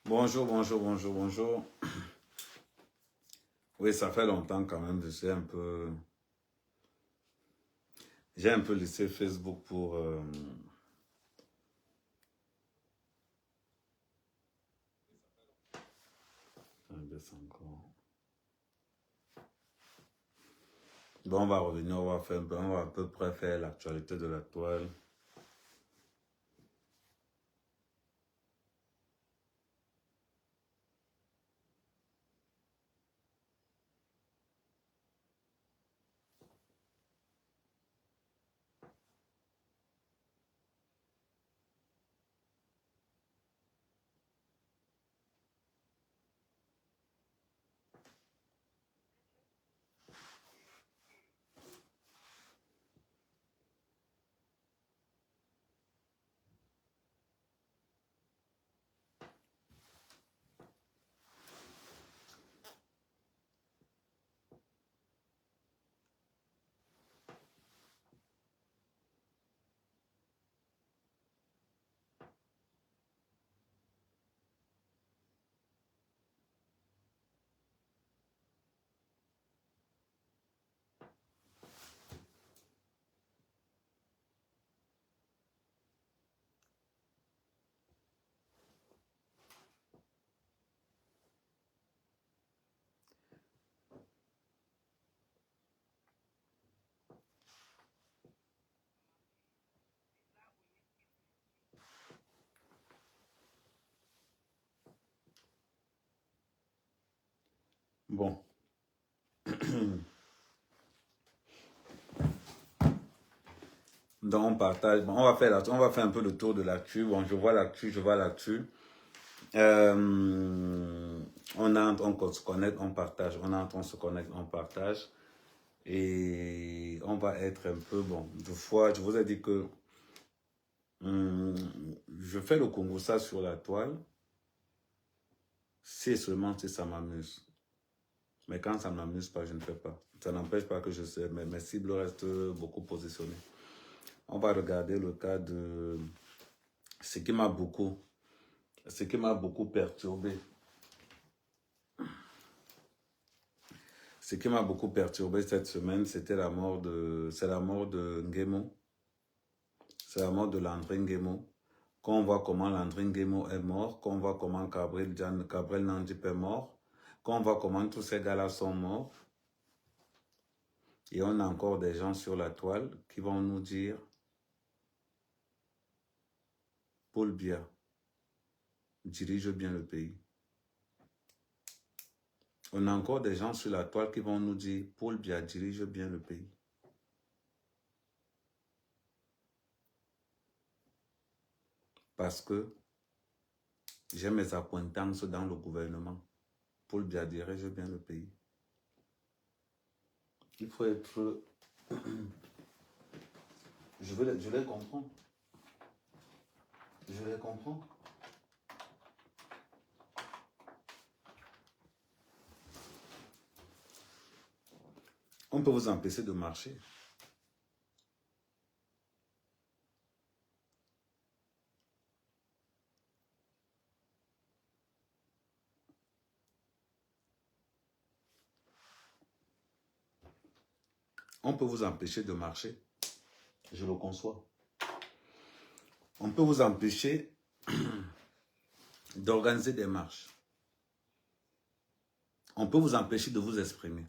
Bonjour, bonjour, bonjour, bonjour. Oui, ça fait longtemps quand même. J'ai un peu laissé Facebook pour... baisse encore. Bon, on va revenir, on va à peu près faire l'actualité de la toile. Bon. Donc, on partage. Bon, on va faire un peu le tour de l'actu. Bon, je vois l'actu, je vois l'actu. On se connecte, on partage. On se connecte, on partage. Et on va être un peu, bon, deux fois, je vous ai dit que je fais le Congo ça sur la toile. C'est seulement si ça m'amuse. Mais quand ça ne m'amuse pas, je ne fais pas. Ça n'empêche pas que je sais, mais mes cibles restent beaucoup positionnées. On va regarder le cas de ce qui m'a beaucoup perturbé. Ce qui m'a beaucoup perturbé cette semaine, c'est la mort de Nguemo. C'est la mort de Landry Nguemo. Quand on voit comment Landry Nguemo est mort, quand on voit comment Gabriel Nandip est mort, quand on voit comment tous ces gars-là sont morts, et on a encore des gens sur la toile qui vont nous dire Paul Biya dirige bien le pays. On a encore des gens sur la toile qui vont nous dire Paul Biya dirige bien le pays. Parce que j'ai mes acquaintances dans le gouvernement. Paul Biya dirige bien le pays. Il faut être... Je les comprends. Je les comprends. On peut vous empêcher de marcher. On peut vous empêcher de marcher. Je le conçois. On peut vous empêcher d'organiser des marches. On peut vous empêcher de vous exprimer.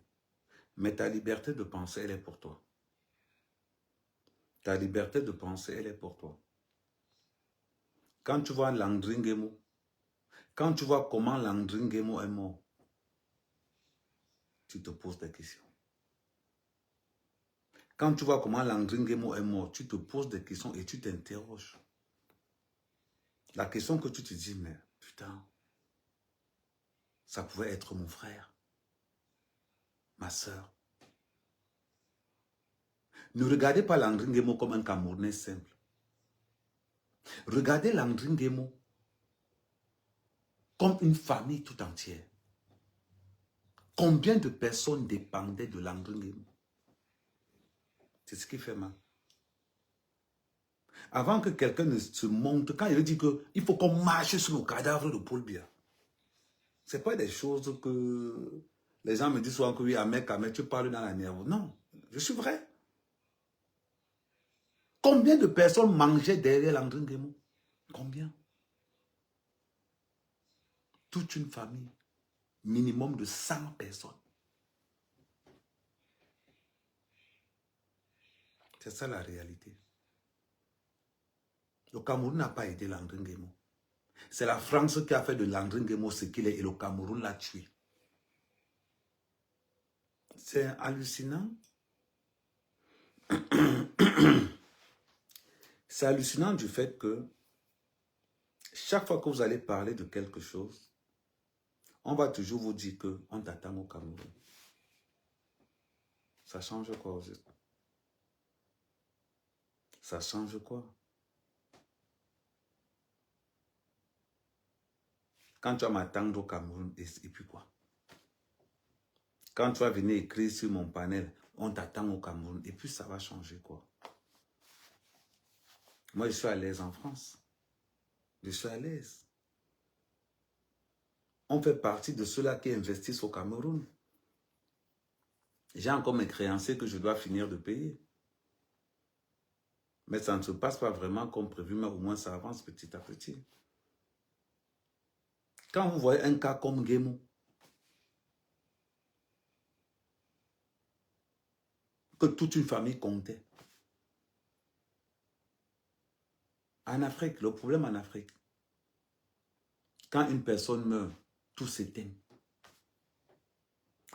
Mais ta liberté de penser, elle est pour toi. Ta liberté de penser, elle est pour toi. Quand tu vois Landry Nguemo, quand tu vois comment Landry Nguemo est mort, tu te poses des questions. Quand tu vois comment Landry Nguemo est mort, tu te poses des questions et tu t'interroges. La question que tu te dis, mais putain, ça pouvait être mon frère, ma soeur. Ne regardez pas Landry Nguemo comme un Camerounais simple. Regardez Landry Nguemo comme une famille tout entière. Combien de personnes dépendaient de Landry Nguemo? C'est ce qui fait mal. Avant que quelqu'un ne se montre, quand il dit qu'il faut qu'on marche sur le cadavre de Paul Biya, ce n'est pas des choses que les gens me disent souvent que oui, Ahmed, tu parles dans la nerve. Non, je suis vrai. Combien de personnes mangeaient derrière Landry Nguemo? Combien? Toute une famille. Minimum de 100 personnes. C'est ça la réalité. Le Cameroun n'a pas aidé Landry Nguemo. C'est la France qui a fait de Landry Nguemo ce qu'il est et le Cameroun l'a tué. C'est hallucinant. C'est hallucinant du fait que chaque fois que vous allez parler de quelque chose, on va toujours vous dire qu'on t'attend au Cameroun. Ça change quoi aux autres? Ça change quoi? Quand tu vas m'attendre au Cameroun, et puis quoi? Quand tu vas venir écrire sur mon panel, on t'attend au Cameroun, et puis ça va changer quoi? Moi, je suis à l'aise en France. Je suis à l'aise. On fait partie de ceux-là qui investissent au Cameroun. J'ai encore mes créanciers que je dois finir de payer. Mais ça ne se passe pas vraiment comme prévu, mais au moins ça avance petit à petit. Quand vous voyez un cas comme Nguemo, que toute une famille comptait. En Afrique, le problème en Afrique, quand une personne meurt, tout s'éteint.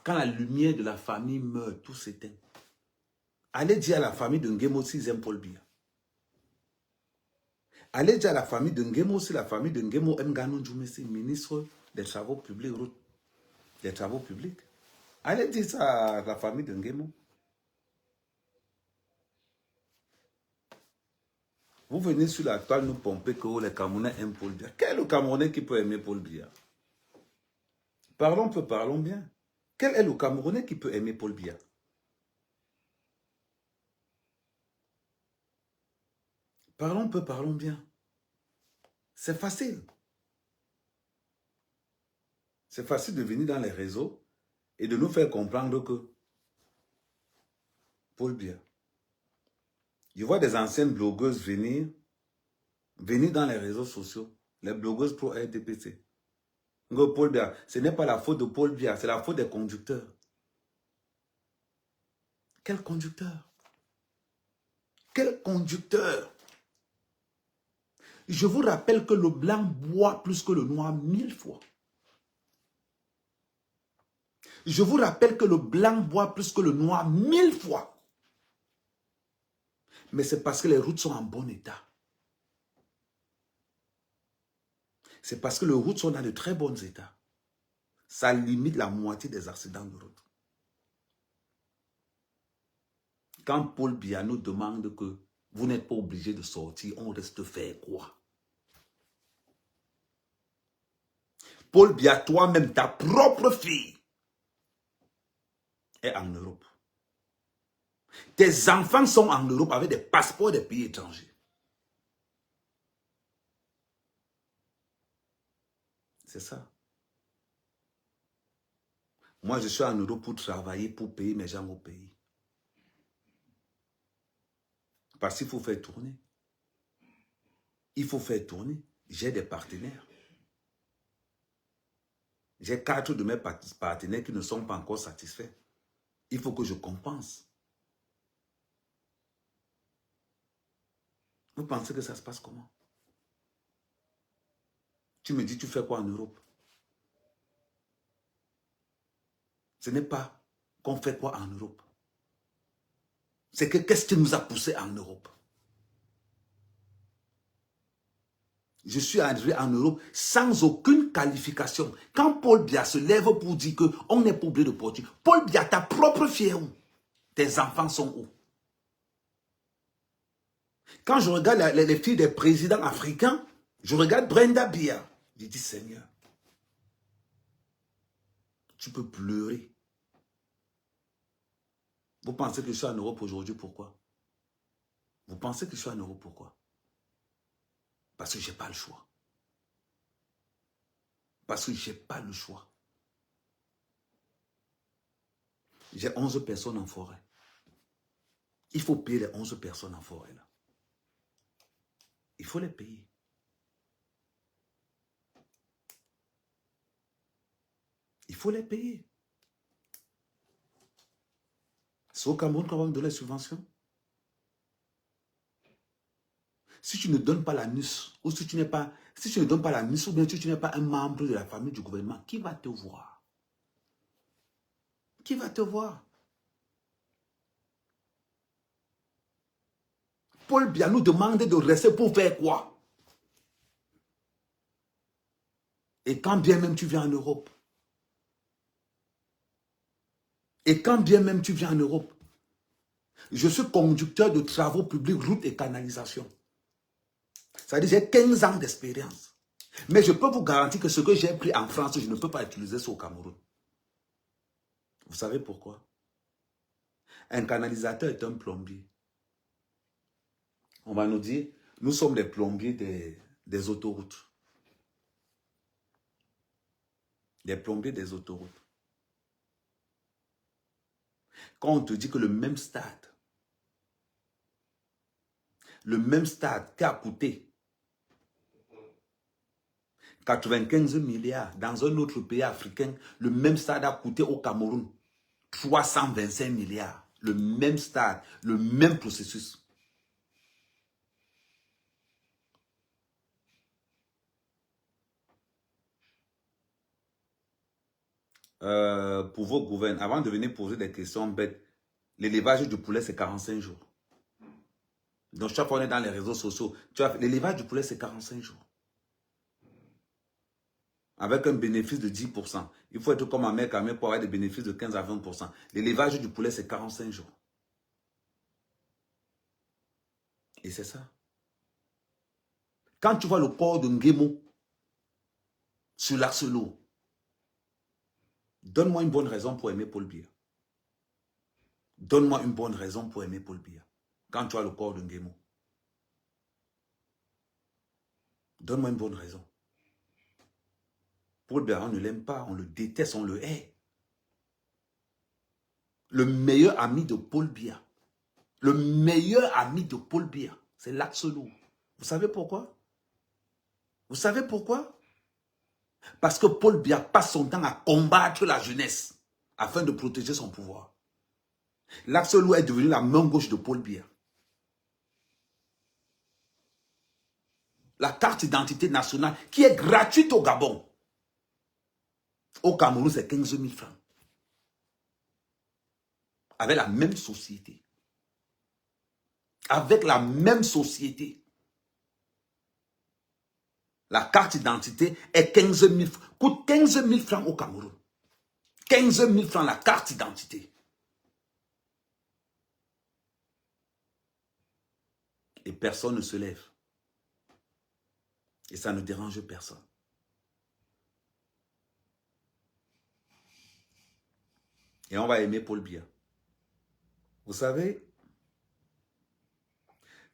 Quand la lumière de la famille meurt, tout s'éteint. Allez dire à la famille de Nguemo s'ils aiment Paul Biya. Allez dire à la famille de Nguemo si la famille de Nguemo aime Ganou Djoumessi, ministre des Travaux publics, des Travaux publics. Allez dire ça à la famille de Nguemo. Vous venez sur la toile nous pomper que les Camerounais aiment Paul Biya. Quel est le Camerounais qui peut aimer Paul Biya? Parlons peu, parlons bien. Quel est le Camerounais qui peut aimer Paul Biya? Parlons peu, parlons bien. C'est facile. C'est facile de venir dans les réseaux et de nous faire comprendre que Paul Biya. Je vois des anciennes blogueuses venir dans les réseaux sociaux, les blogueuses pro RDPC. Paul Biya, ce n'est pas la faute de Paul Biya, c'est la faute des conducteurs. Quel conducteur? Quel conducteur? Je vous rappelle que le blanc boit plus que le noir 1000 fois. Je vous rappelle que le blanc boit plus que le noir 1000 fois. Mais c'est parce que les routes sont en bon état. C'est parce que les routes sont dans de très bons états. Ça limite la moitié des accidents de route. Quand Paul Biya nous demande que vous n'êtes pas obligé de sortir, on reste faire quoi? Paul Biya, toi-même, ta propre fille est en Europe. Tes enfants sont en Europe avec des passeports des pays étrangers. C'est ça. Moi, je suis en Europe pour travailler, pour payer mes gens au pays. Parce qu'il faut faire tourner. Il faut faire tourner. J'ai des partenaires. J'ai 4 de mes partenaires qui ne sont pas encore satisfaits. Il faut que je compense. Vous pensez que ça se passe comment? Tu me dis, tu fais quoi en Europe? Ce n'est pas qu'on fait quoi en Europe. C'est que qu'est-ce qui nous a poussé en Europe? Je suis arrivé en Europe sans aucune qualification. Quand Paul Biya se lève pour dire qu'on n'est pas obligé de porter, Paul Biya, ta propre fille est où? Tes enfants sont où? Quand je regarde les filles des présidents africains, je regarde Brenda Biya. Je dis, Seigneur, tu peux pleurer. Vous pensez que je suis en Europe aujourd'hui, pourquoi? Vous pensez que je suis en Europe, pourquoi? Parce que je n'ai pas le choix. Parce que je n'ai pas le choix. J'ai 11 personnes en forêt. Il faut payer les 11 personnes en forêt, là. Il faut les payer. Il faut les payer. C'est au Cameroun qu'on va me donner les subventions. Si tu ne donnes pas la NUS, ou si tu n'es pas, si tu ne donnes pas la NUS, ou bien si tu n'es pas un membre de la famille du gouvernement, qui va te voir? Qui va te voir? Paul Biya nous demande de rester pour faire quoi? Et quand bien même tu viens en Europe, et quand bien même tu viens en Europe, je suis conducteur de travaux publics, routes et canalisations. Ça veut dire que j'ai 15 ans d'expérience. Mais je peux vous garantir que ce que j'ai pris en France, je ne peux pas utiliser ça au Cameroun. Vous savez pourquoi? Un canalisateur est un plombier. On va nous dire, nous sommes les plombiers des autoroutes. Les plombiers des autoroutes. Quand on te dit que le même stade qui a coûté 95 milliards dans un autre pays africain, le même stade a coûté au Cameroun 325 milliards. Le même stade, le même processus. Pour vos gouvernements, avant de venir poser des questions bêtes, l'élevage du poulet, c'est 45 jours. Donc, chaque fois qu'on est dans les réseaux sociaux, l'élevage du poulet, c'est 45 jours. Avec un bénéfice de 10%. Il faut être comme un mec pour avoir des bénéfices de 15 à 20%. L'élevage du poulet, c'est 45 jours. Et c'est ça. Quand tu vois le corps de Nguemo sur l'Arcelot, donne-moi une bonne raison pour aimer Paul Biya. Donne-moi une bonne raison pour aimer Paul Biya. Quand tu vois le corps de Nguemo. Donne-moi une bonne raison. Paul Biya, on ne l'aime pas, on le déteste, on le hait. Le meilleur ami de Paul Biya, le meilleur ami de Paul Biya, c'est l'Arcelot. Vous savez pourquoi? Vous savez pourquoi? Parce que Paul Biya passe son temps à combattre la jeunesse afin de protéger son pouvoir. L'Arcelot est devenu la main gauche de Paul Biya. La carte d'identité nationale qui est gratuite au Gabon. Au Cameroun, c'est 15 000 francs. Avec la même société. Avec la même société. La carte d'identité est 15 000 francs. Coûte 15 000 francs au Cameroun. 15 000 francs la carte d'identité. Et personne ne se lève. Et ça ne dérange personne. Et on va aimer Paul Biya. Vous savez,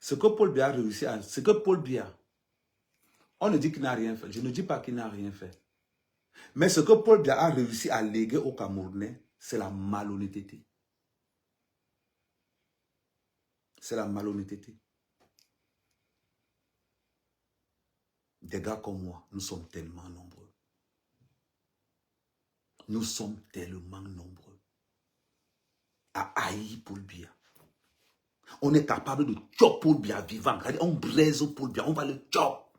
ce que Paul Biya a réussi à... Ce que Paul Biya, on ne dit qu'il n'a rien fait. Je ne dis pas qu'il n'a rien fait. Mais ce que Paul Biya a réussi à léguer aux Camerounais, c'est la malhonnêteté. C'est la malhonnêteté. Des gars comme moi, nous sommes tellement nombreux. Nous sommes tellement nombreux à haïr Paul Biya. On est capable de chop Paul Biya vivant. On braise Paul Biya, on va le chop.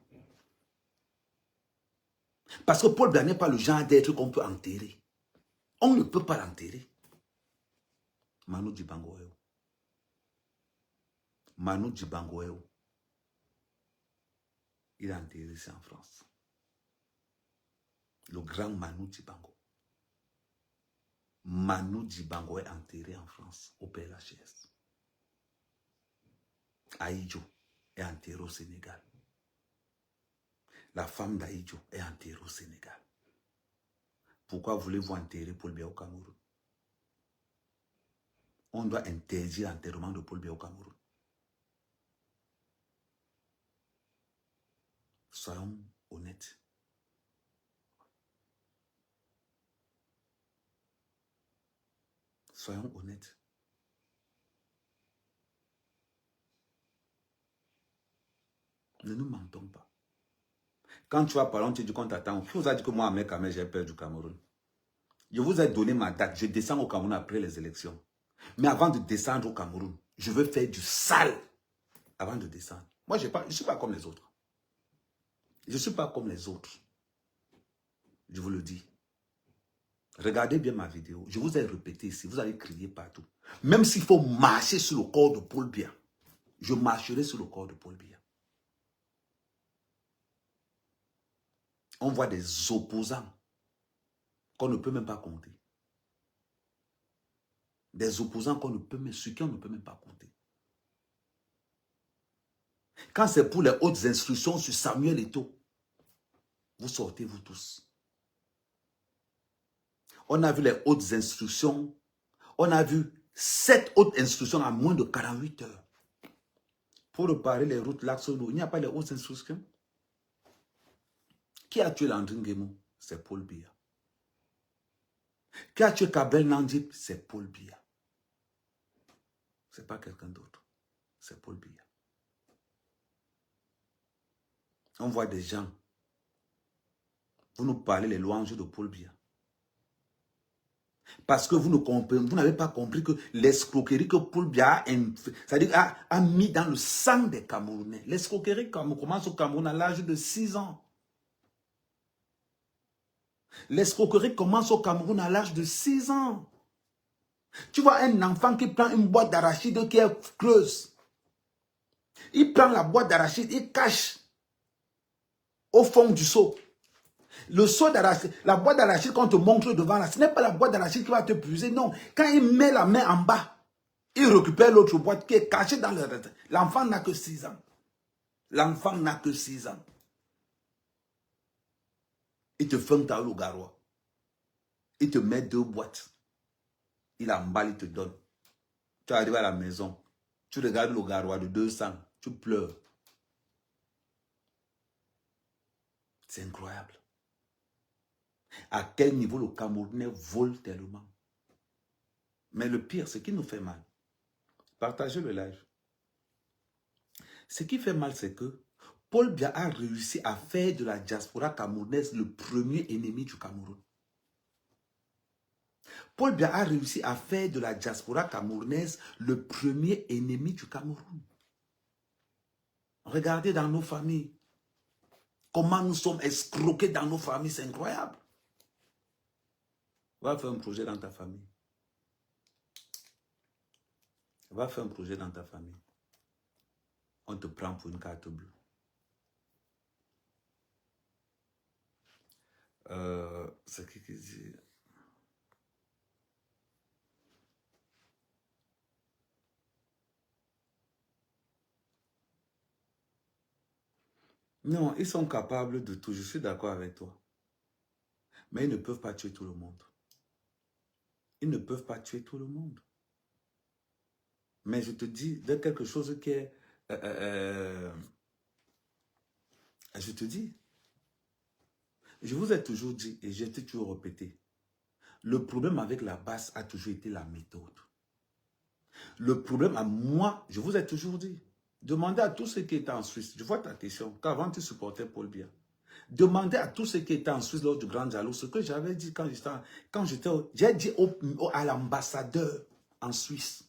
Parce que Paul Biya n'est pas le genre d'être qu'on peut enterrer. On ne peut pas l'enterrer. Manu Dibangoeo. Manu Dibangoeo. Il est enterré ici en France. Le grand Manu Dibango. Manu Dibango est enterré en France, au PLHS. Aïdjo est enterré au Sénégal. La femme d'Aïdjo est enterrée au Sénégal. Pourquoi voulez-vous enterrer Paul Biya au Cameroun? On doit interdire l'enterrement de Paul Biya au Cameroun. Soyons honnêtes. Soyons honnêtes. Ne nous mentons pas. Quand tu vas parler, on te dit qu'on t'attend. Qui vous a dit que moi, à mes camés, j'ai peur du Cameroun? Je vous ai donné ma date. Je descends au Cameroun après les élections. Mais avant de descendre au Cameroun, je veux faire du sale avant de descendre. Moi, je ne suis pas comme les autres. Je ne suis pas comme les autres. Je vous le dis. Regardez bien ma vidéo. Je vous ai répété ici. Vous allez crier partout. Même s'il faut marcher sur le corps de Paul Biya, je marcherai sur le corps de Paul Biya. On voit des opposants qu'on ne peut même pas compter. Des opposants sur qui on ne peut même pas compter. Quand c'est pour les hautes instructions sur Samuel Eto'o, vous sortez vous tous. On a vu les hautes instructions. On a vu 7 hautes instructions en moins de 48 heures. Pour réparer les routes Lac-Solo, il n'y a pas les hautes instructions. Qui a tué Landry Nguemo? C'est Paul Biya. Qui a tué Kabel Nandip? C'est Paul Biya. Ce n'est pas quelqu'un d'autre. C'est Paul Biya. On voit des gens. Vous nous parlez les louanges de Paul Biya. Parce que vous n'avez pas compris que l'escroquerie que Paul Biya a mis dans le sang des Camerounais. L'escroquerie commence au Cameroun à l'âge de 6 ans. L'escroquerie commence au Cameroun à l'âge de 6 ans. Tu vois un enfant qui prend une boîte d'arachide qui est creuse. Il prend la boîte d'arachide, il cache au fond du seau. Le seau d'arachide, la boîte d'arachide qu'on te montre devant là, ce n'est pas la boîte d'arachide qui va te puiser, non. Quand il met la main en bas, il récupère l'autre boîte qui est cachée dans le reste. L'enfant n'a que 6 ans. L'enfant n'a que 6 ans. Il te fait un taou au garoua. Il te met 2 boîtes. Il emballe, il te donne. Tu arrives à la maison. Tu regardes le garoua de 200. Tu pleures. C'est incroyable. À quel niveau le Camerounais vole tellement. Mais le pire, ce qui nous fait mal. Partagez le live. Ce qui fait mal, c'est que Paul Biya a réussi à faire de la diaspora camerounaise le premier ennemi du Cameroun. Paul Biya a réussi à faire de la diaspora camerounaise le premier ennemi du Cameroun. Regardez dans nos familles. Comment nous sommes escroqués dans nos familles, c'est incroyable. Va faire un projet dans ta famille. Va faire un projet dans ta famille. On te prend pour une carte bleue. C'est qui dit... Non, ils sont capables de tout. Je suis d'accord avec toi. Mais ils ne peuvent pas tuer tout le monde. Ils ne peuvent pas tuer tout le monde. Mais je te dis de quelque chose qui est... je te dis. Je vous ai toujours dit et j'ai toujours répété. Le problème avec la base a toujours été la méthode. Le problème à moi, je vous ai toujours dit. Demandez à tous ceux qui étaient en Suisse. Je vois ta question. Qu'avant tu supportais Paul Biya. Demandez à tous ceux qui étaient en Suisse lors du Grand Dialogue ce que j'avais dit quand j'étais... J'ai dit à l'ambassadeur en Suisse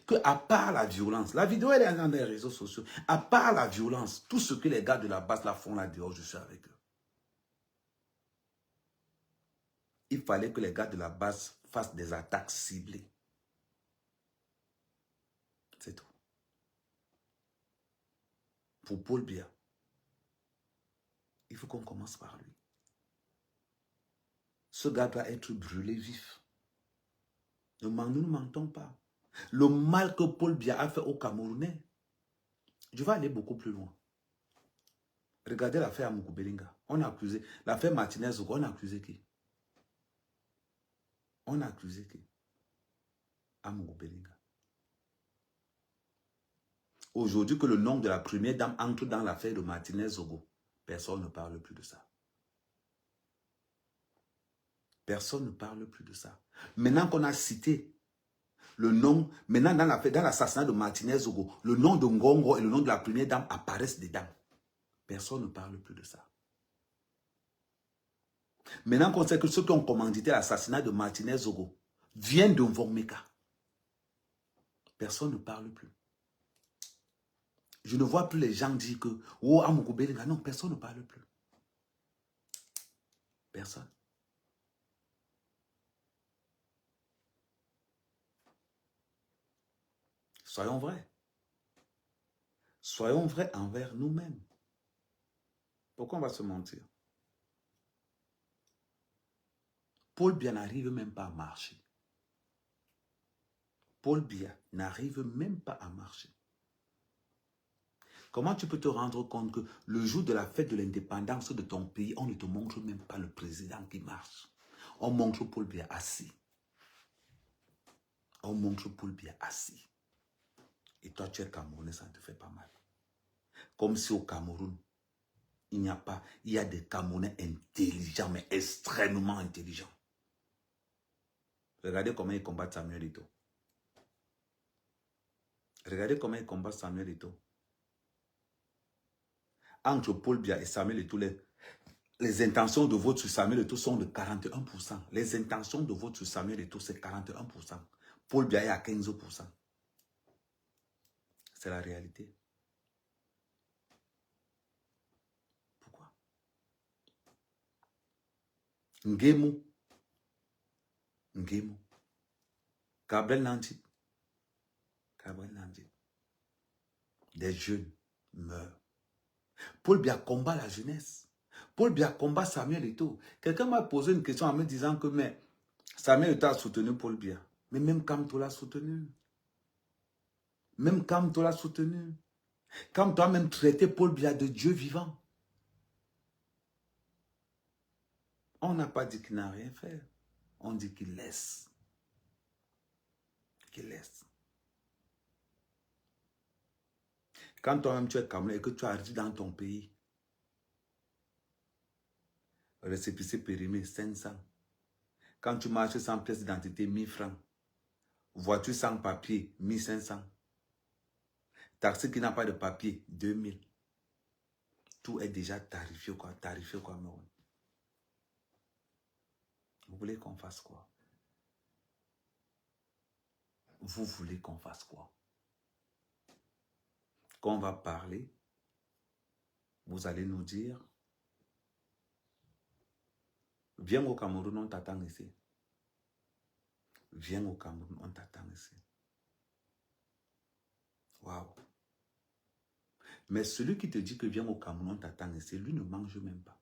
que à part la violence, la vidéo elle est dans les réseaux sociaux, à part la violence, tout ce que les gars de la base là font là dehors, je suis avec eux. Il fallait que les gars de la base fassent des attaques ciblées. C'est tout. pour Paul Biya, il faut qu'on commence par lui. Ce gars doit être brûlé vif. Nous ne mentons pas. Le mal que Paul Biya a fait aux Camerounais, je vais aller beaucoup plus loin. Regardez l'affaire Amougou Belinga. On a accusé. L'affaire Martinez, on a accusé qui? On a accusé qui? Amougou Belinga. Aujourd'hui que le nom de la première dame entre dans l'affaire de Martinez Zogo, personne ne parle plus de ça. Personne ne parle plus de ça. Maintenant qu'on a cité le nom, maintenant dans l'assassinat de Martinez Zogo, le nom de Ngongo et le nom de la première dame apparaissent dedans. Personne ne parle plus de ça. Maintenant qu'on sait que ceux qui ont commandité l'assassinat de Martinez Zogo viennent de Mvomeka, personne ne parle plus. Je ne vois plus les gens dire que oh, Amougou Belinga. Non, personne ne parle plus. Personne. Soyons vrais. Soyons vrais envers nous-mêmes. Pourquoi on va se mentir? Paul Biya n'arrive même pas à marcher. Paul Biya n'arrive même pas à marcher. Comment tu peux te rendre compte que le jour de la fête de l'indépendance de ton pays, on ne te montre même pas le président qui marche? On montre Paul Biya assis. On montre Paul Biya assis. Et toi, tu es Camerounais, ça te fait pas mal. Comme si au Cameroun, il n'y a pas, il y a des Camerounais intelligents, mais extrêmement intelligents. Regardez comment ils combattent Samuel Eto'o. Regardez comment ils combattent Samuel Eto'o. Entre Paul Biya et Samuel Eto'o, les intentions de vote sur Samuel Eto'o sont de 41%. Les intentions de vote sur Samuel Eto'o, c'est 41%. Paul Biya est à 15%. C'est la réalité. Pourquoi? Ngemu. Gabriel Nandji. Des jeunes meurent. Paul Biya combat la jeunesse. Paul Biya combat Samuel Eto'o. Quelqu'un m'a posé une question en me disant que mais Samuel Eto'o a soutenu Paul Biya. Mais même Kamto l'a soutenu. Même Kamto l'a soutenu. Kamto a même traité Paul Biya de Dieu vivant. On n'a pas dit qu'il n'a rien fait. On dit qu'il laisse. Qu'il laisse. Quand toi-même tu es Camerounais et que tu arrives dans ton pays, récépissé périmé, 500. Quand tu marches sans pièce d'identité, 1000 francs. Voiture sans papier, 1500. Taxi qui n'a pas de papier, 2000. Tout est déjà tarifié quoi, Cameroun. Vous voulez qu'on fasse quoi? Vous voulez qu'on fasse quoi? Quand on va parler, vous allez nous dire, viens au Cameroun, on t'attend ici. Viens au Cameroun, on t'attend ici. Waouh. Mais celui qui te dit que viens au Cameroun, on t'attend ici, lui ne mange même pas.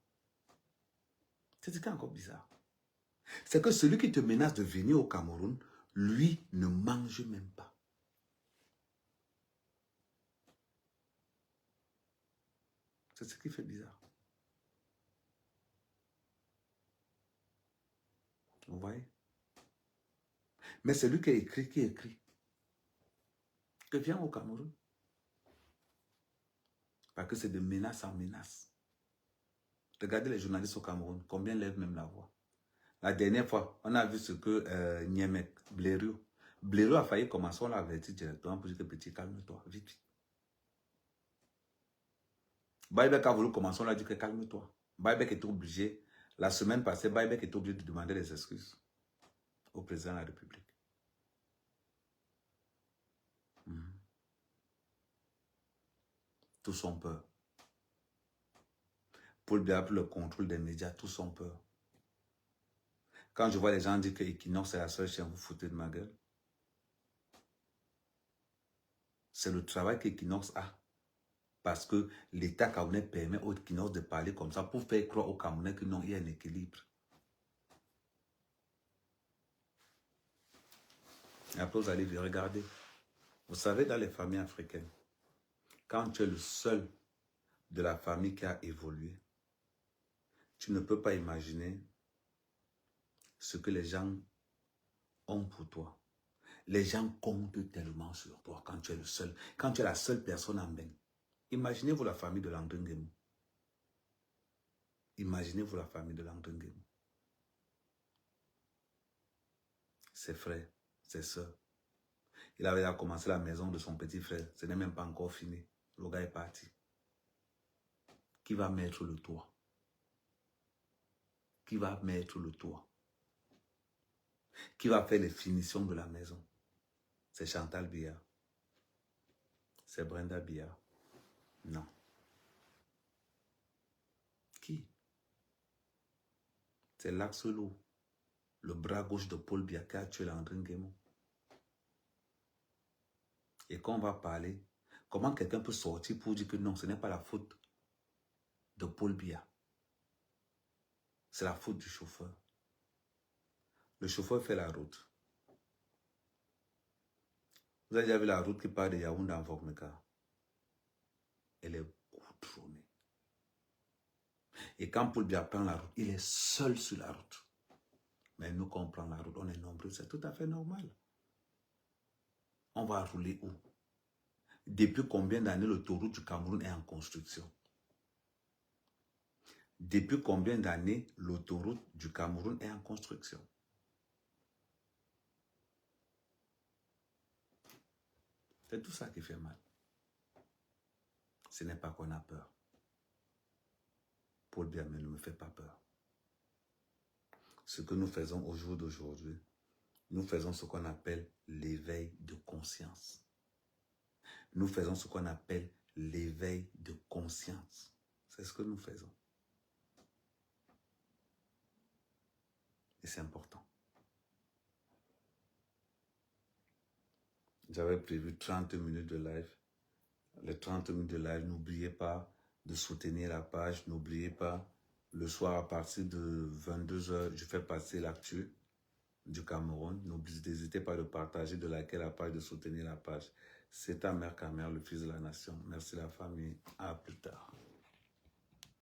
C'est ce qui est encore bizarre. C'est que celui qui te menace de venir au Cameroun, lui ne mange même pas. C'est ce qui fait bizarre. Vous voyez? Mais c'est lui qui écrit que viens au Cameroun. Parce que c'est de menace en menace. Regardez les journalistes au Cameroun, combien lèvent même la voix. La dernière fois, on a vu ce que Niemek, Blériot a failli commencer, on l'a averti directement pour dire que petit, calme-toi, vite, vite. Baïbek a voulu commencer, on l'a dit que calme-toi. Baïbek était obligé, la semaine passée, Baïbek était obligé de demander des excuses au président de la République. Tous ont peur. Paul Biya a pris le contrôle des médias, tous ont peur. Quand je vois les gens dire que Equinox c'est la seule chaîne, vous foutez de ma gueule. C'est le travail qu'Equinox a Parce que l'État camerounais permet aux Kinos de parler comme ça pour faire croire aux Camerounais que non, il y a un équilibre. Et après, vous allez regarder. Vous savez, dans les familles africaines, quand tu es le seul de la famille qui a évolué, tu ne peux pas imaginer ce que les gens ont pour toi. Les gens comptent tellement sur toi quand tu es le seul, quand tu es la seule personne en bain. Imaginez-vous la famille de Landry Nguema. Imaginez-vous la famille de Landry Nguema. Ses frères, ses soeurs. Il avait déjà commencé la maison de son petit frère. Ce n'est même pas encore fini. Le gars est parti. Qui va mettre le toit? Qui va mettre le toit? Qui va faire les finitions de la maison? C'est Chantal Biya. C'est Brenda Biya. Non. Qui? C'est Laxolo, le bras gauche de Paul Biya qui a tué Landry Nguema. Et quand on va parler, comment quelqu'un peut sortir pour dire que non, ce n'est pas la faute de Paul Biya. C'est la faute du chauffeur. Le chauffeur fait la route. Vous avez déjà vu la route qui part de Yaoundé en Vokmeka? Elle est goudronnée. Et quand Paul Biya prend la route, il est seul sur la route. Mais nous, quand on prend la route, on est nombreux. C'est tout à fait normal. On va rouler où? Depuis combien d'années l'autoroute du Cameroun est en construction? Depuis combien d'années l'autoroute du Cameroun est en construction? C'est tout ça qui fait mal. Ce n'est pas qu'on a peur. Paul Biya ne me fait pas peur. Ce que nous faisons au jour d'aujourd'hui, nous faisons ce qu'on appelle l'éveil de conscience. Nous faisons ce qu'on appelle l'éveil de conscience. C'est ce que nous faisons. Et c'est important. J'avais prévu 30 minutes de live. Les 30 minutes de live, n'oubliez pas de soutenir la page. N'oubliez pas, le soir à partir de 22 h, je fais passer l'actu du Cameroun. N'hésitez pas de partager, de liker la page, de soutenir la page. C'est ta mère Camer, le fils de la nation. Merci la famille. À plus tard.